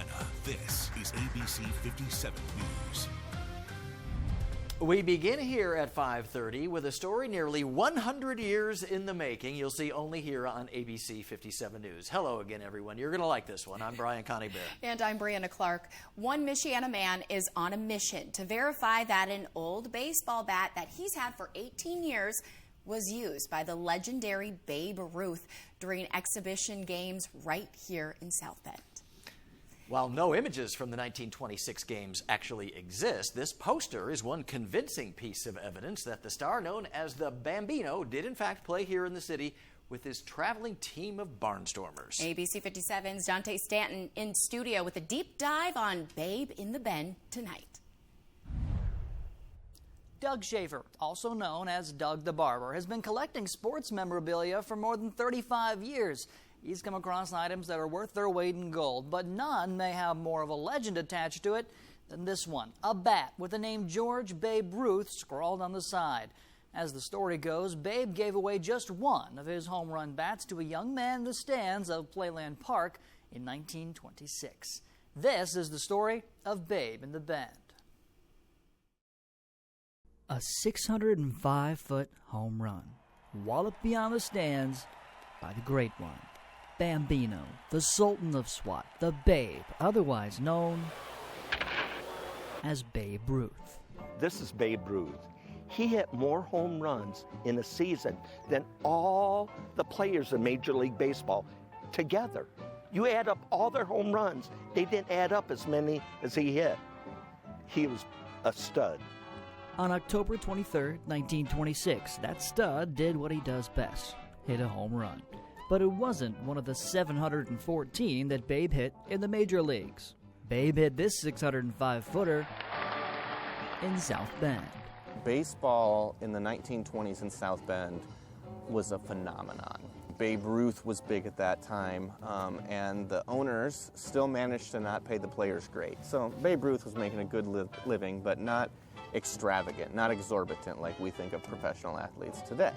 Carolina. This is ABC 57 News. We begin here at 5:30 with a story nearly 100 years in the making. You'll see only here on ABC 57 News. Hello again, everyone. You're going to like this one. I'm Brian Connie Bear. And I'm Brianna Clark. One Michiana man is on a mission to verify that an old baseball bat that he's had for 18 years was used by the legendary Babe Ruth during exhibition games right here in South Bend. While no images from the 1926 games actually exist, this poster is one convincing piece of evidence that the star known as the Bambino did in fact play here in the city with his traveling team of barnstormers. ABC 57's Dante Stanton in studio with a deep dive on Babe in the Bend tonight. Doug Schaefer, also known as Doug the Barber, has been collecting sports memorabilia for more than 35 years. He's come across items that are worth their weight in gold, but none may have more of a legend attached to it than this one, a bat with the name George Babe Ruth scrawled on the side. As the story goes, Babe gave away just one of his home run bats to a young man in the stands of Playland Park in 1926. This is the story of Babe in the Bend. A 605-foot home run, walloped beyond the stands by the great one, Bambino, the Sultan of SWAT, the Babe, otherwise known as Babe Ruth. This is Babe Ruth. He hit more home runs in a season than all the players in Major League Baseball together. You add up all their home runs, they didn't add up as many as he hit. He was a stud. On October 23, 1926, that stud did what he does best, hit a home run. But it wasn't one of the 714 that Babe hit in the major leagues. Babe hit this 605-footer in South Bend. Baseball in the 1920s in South Bend was a phenomenon. Babe Ruth was big at that time, and the owners still managed to not pay the players great. So Babe Ruth was making a good living, but not extravagant, not exorbitant like we think of professional athletes today.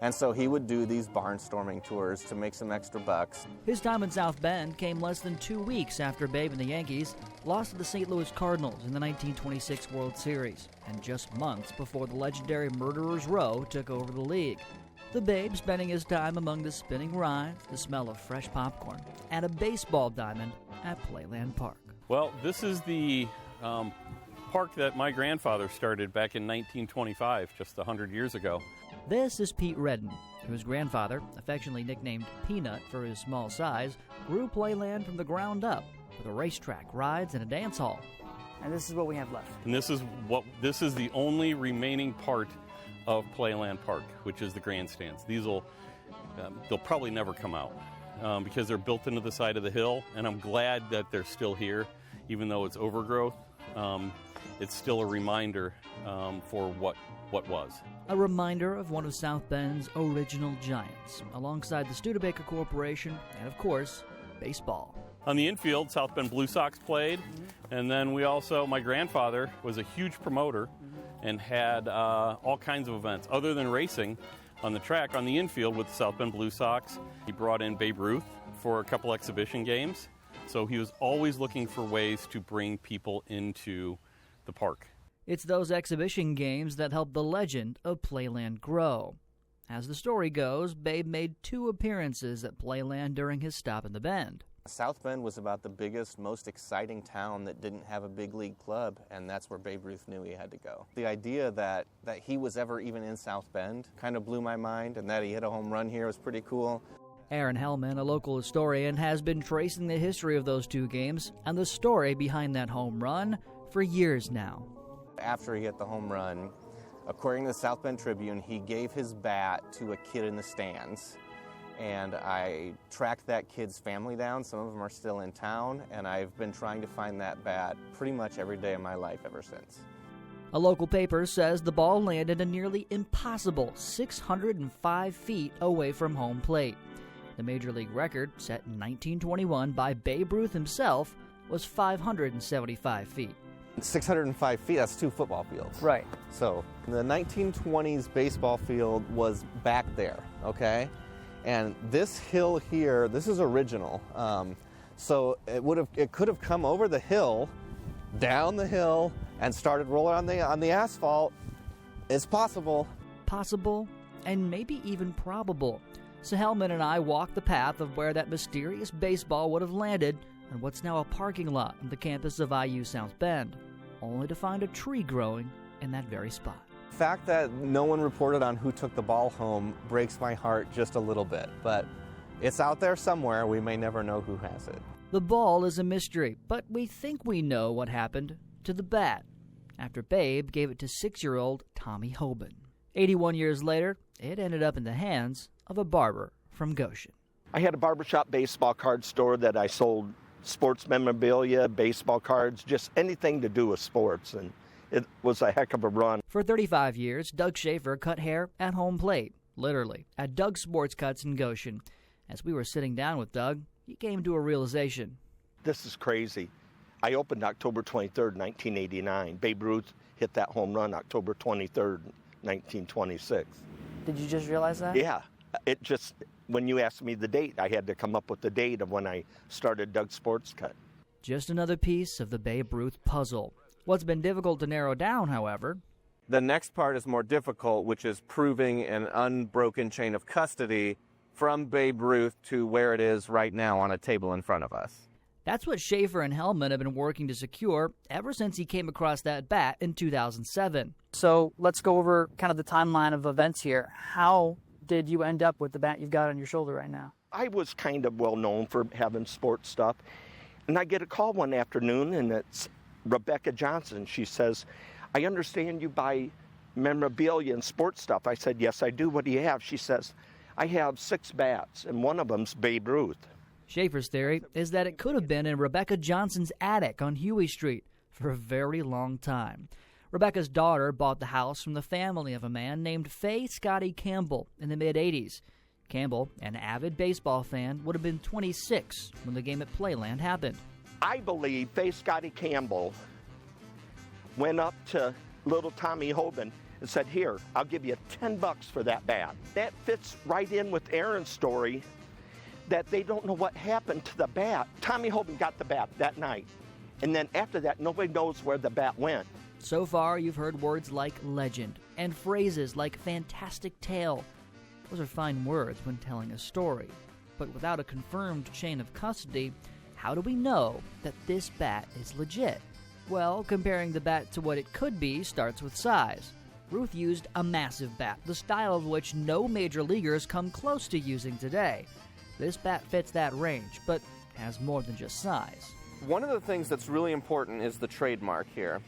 And so he would do these barnstorming tours to make some extra bucks. His time in South Bend came less than 2 weeks after Babe and the Yankees lost to the St. Louis Cardinals in the 1926 World Series, and just months before the legendary Murderers Row took over the league. The Babe spending his time among the spinning rides, the smell of fresh popcorn, and a baseball diamond at Playland Park. Well, this is the park that my grandfather started back in 1925, just 100 years ago. This is Pete Redden, whose grandfather, affectionately nicknamed Peanut for his small size, grew Playland from the ground up with a racetrack, rides, and a dance hall. And this is what we have left. And this is the only remaining part of Playland Park, which is the grandstands. They'll probably never come out because they're built into the side of the hill, and I'm glad that they're still here, even though it's overgrowth. It's still a reminder for what was. A reminder of one of South Bend's original giants, alongside the Studebaker Corporation and, of course, baseball. On the infield, South Bend Blue Sox played, and then my grandfather was a huge promoter and had all kinds of events. Other than racing on the track, on the infield with the South Bend Blue Sox, he brought in Babe Ruth for a couple exhibition games. So he was always looking for ways to bring people into the park. It's those exhibition games that helped the legend of Playland grow. As the story goes, Babe made 2 appearances at Playland during his stop in the Bend. South Bend was about the biggest, most exciting town that didn't have a big league club, and that's where Babe Ruth knew he had to go. The idea that he was ever even in South Bend kind of blew my mind, and that he hit a home run here was pretty cool. Aaron Hellman, a local historian, has been tracing the history of those 2 games and the story behind that home run for years now. After he hit the home run, according to the South Bend Tribune, he gave his bat to a kid in the stands. And I tracked that kid's family down. Some of them are still in town, and I've been trying to find that bat pretty much every day of my life ever since. A local paper says the ball landed a nearly impossible 605 feet away from home plate. The Major League record, set in 1921 by Babe Ruth himself, was 575 feet. 605 feet, that's 2 football fields. Right. So the 1920s baseball field was back there, okay? And this hill here, this is original. So it could have come over the hill, down the hill, and started rolling on the asphalt. It's possible. Possible, and maybe even probable. So Hellman and I walked the path of where that mysterious baseball would have landed on what's now a parking lot on the campus of IU South Bend, only to find a tree growing in that very spot. The fact that no one reported on who took the ball home breaks my heart just a little bit, but it's out there somewhere. We may never know who has it. The ball is a mystery, but we think we know what happened to the bat after Babe gave it to 6-year-old Tommy Hoban. 81 years later, it ended up in the hands of a barber from Goshen. I had a barbershop baseball card store that I sold sports memorabilia, baseball cards, just anything to do with sports, and it was a heck of a run. For 35 years, Doug Schaefer cut hair at home plate, literally, at Doug's Sports Cuts in Goshen. As we were sitting down with Doug, he came to a realization. This is crazy. I opened October 23rd, 1989. Babe Ruth hit that home run October 23rd, 1926. Did you just realize that? Yeah. It just, when you asked me the date, I had to come up with the date of when I started Doug's Sports Cut. Just another piece of the Babe Ruth puzzle. What's been difficult to narrow down, however, The next part is more difficult, which is proving an unbroken chain of custody from Babe Ruth to where it is right now on a table in front of us. That's what Schaefer and Hellman have been working to secure ever since he came across that bat in 2007. So let's go over kind of the timeline of events here. How did you end up with the bat you've got on your shoulder right now? I was kind of well known for having sports stuff. And I get a call one afternoon, and it's Rebecca Johnson. She says, I understand you buy memorabilia and sports stuff. I said, yes, I do. What do you have? She says, I have 6 bats, and one of them's Babe Ruth. Schaefer's theory is that it could have been in Rebecca Johnson's attic on Huey Street for a very long time. Rebecca's daughter bought the house from the family of a man named Fay Scotty Campbell in the mid-'80s. Campbell, an avid baseball fan, would have been 26 when the game at Playland happened. I believe Fay Scotty Campbell went up to little Tommy Hoban and said, here, I'll give you $10 for that bat. That fits right in with Aaron's story that they don't know what happened to the bat. Tommy Hoban got the bat that night, and then after that, nobody knows where the bat went. So far, you've heard words like legend and phrases like fantastic tale. Those are fine words when telling a story. But without a confirmed chain of custody, how do we know that this bat is legit? Well, comparing the bat to what it could be starts with size. Ruth used a massive bat, the style of which no major leaguers come close to using today. This bat fits that range, but has more than just size. One of the things that's really important is the trademark here.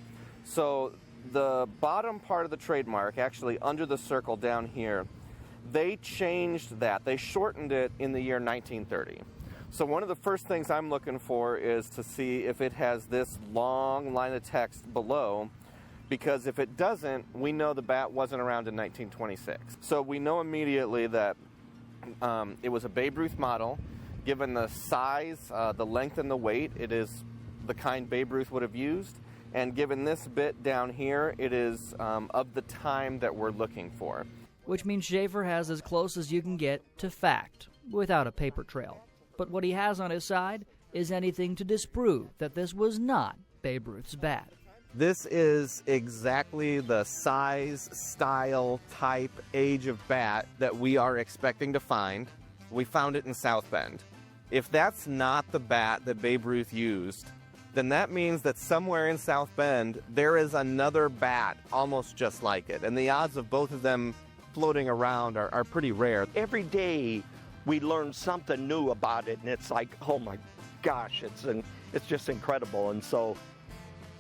So the bottom part of the trademark, actually under the circle down here, they changed that. They shortened it in the year 1930. So one of the first things I'm looking for is to see if it has this long line of text below, because if it doesn't, we know the bat wasn't around in 1926. So we know immediately that it was a Babe Ruth model. Given the size, the length, and the weight, it is the kind Babe Ruth would have used. And given this bit down here, it is of the time that we're looking for. Which means Schaefer has as close as you can get to fact, without a paper trail. But what he has on his side is anything to disprove that this was not Babe Ruth's bat. This is exactly the size, style, type, age of bat that we are expecting to find. We found it in South Bend. If that's not the bat that Babe Ruth used, then that means that somewhere in South Bend there is another bat almost just like it. And the odds of both of them floating around are pretty rare. Every day we learn something new about it, and it's like, oh my gosh, it's just incredible. And so,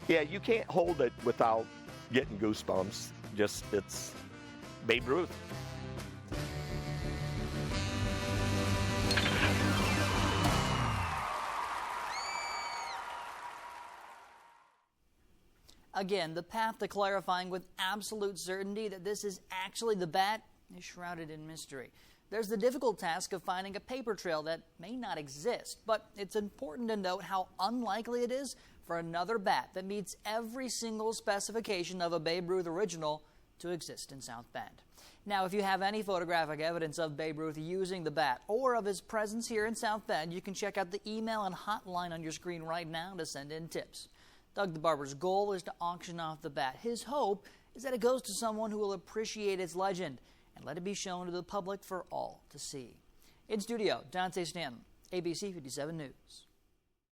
yeah, you can't hold it without getting goosebumps. Just, it's Babe Ruth. Again, the path to clarifying with absolute certainty that this is actually the bat is shrouded in mystery. There's the difficult task of finding a paper trail that may not exist, but it's important to note how unlikely it is for another bat that meets every single specification of a Babe Ruth original to exist in South Bend. Now, if you have any photographic evidence of Babe Ruth using the bat or of his presence here in South Bend, you can check out the email and hotline on your screen right now to send in tips. Doug the Barber's goal is to auction off the bat. His hope is that it goes to someone who will appreciate its legend and let it be shown to the public for all to see. In studio, Dante Stanton, ABC 57 News.